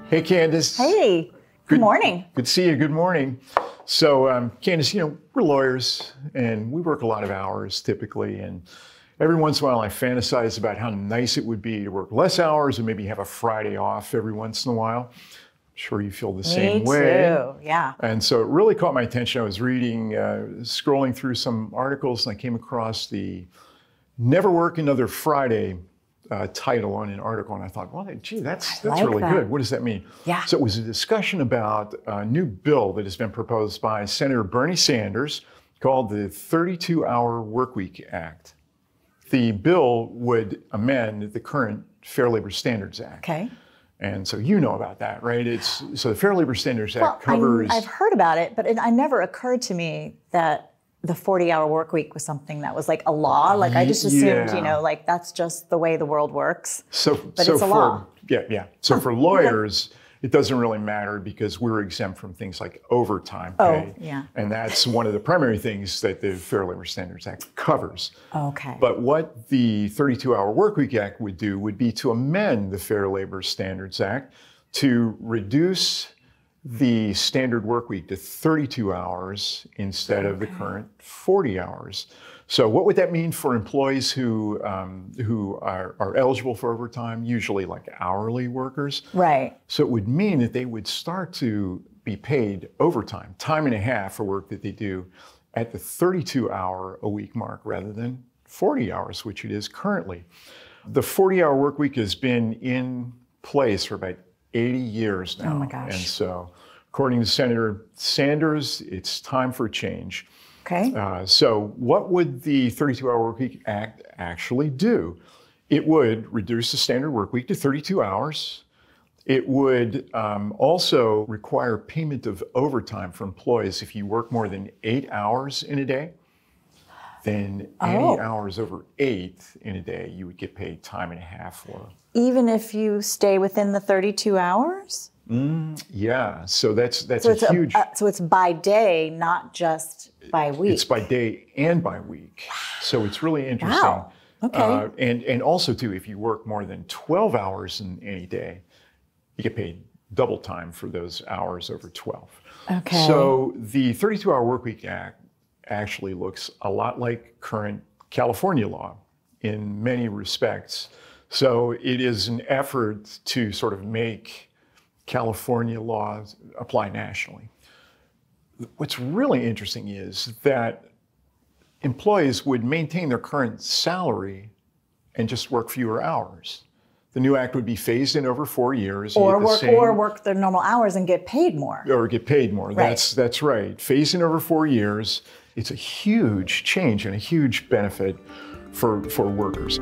Hey, Kandis. Hey, good morning. Good to see you. Good morning. So, Kandis, we're lawyers and we work a lot of hours typically. And every once in a while, I fantasize about how nice it would be to work less hours and maybe have a Friday off every once in a while. I'm sure you feel the same way. Me too, yeah. And so it really caught my attention. I was reading, scrolling through some articles, and I came across the Never Work Another Friday title on an article, and I thought, well, gee, that's really good. What does that mean? Yeah. So it was a discussion about a new bill that has been proposed by Senator Bernie Sanders called the 32-Hour Workweek Act. The bill would amend the current Fair Labor Standards Act. Okay. And so you know about that, right? So the Fair Labor Standards Act covers... I've heard about it, but it never occurred to me that the 40-hour work week was something that was like a law. Like I just assumed, like that's just the way the world works. But it's a law. Yeah. So for lawyers, it doesn't really matter because we're exempt from things like overtime pay. Oh, yeah. And that's one of the primary things that the Fair Labor Standards Act covers. Okay. But what the 32-Hour Workweek Act would do would be to amend the Fair Labor Standards Act to reduce the standard work week to 32 hours instead of the current 40 hours. So what would that mean for employees who are eligible for overtime, usually like hourly workers? Right. So it would mean that they would start to be paid overtime, time and a half for work that they do at the 32-hour-a-week mark rather than 40 hours, which it is currently. The 40-hour work week has been in place for about 80 years now. Oh my gosh. And so, according to Senator Sanders, it's time for a change. Okay. So what would the 32-Hour Workweek Act actually do? It would reduce the standard work week to 32 hours. It would also require payment of overtime for employees if you work more than 8 hours in a day. Then any hours over 8 in a day, you would get paid time and a half for. Even if you stay within the 32 hours? Yeah, so that's so a huge... so it's by day, not just by week. It's by day and by week. So it's really interesting. Wow, okay. And also too, if you work more than 12 hours in any day, you get paid double time for those hours over 12. Okay. So the 32-Hour Workweek Act actually looks a lot like current California law in many respects. So it is an effort to sort of make California laws apply nationally. What's really interesting is that employees would maintain their current salary and just work fewer hours. The new act would be phased in over 4 years. Or work their normal hours and get paid more. Or get paid more. Right. That's right. Phased in over 4 years. It's a huge change and a huge benefit for workers.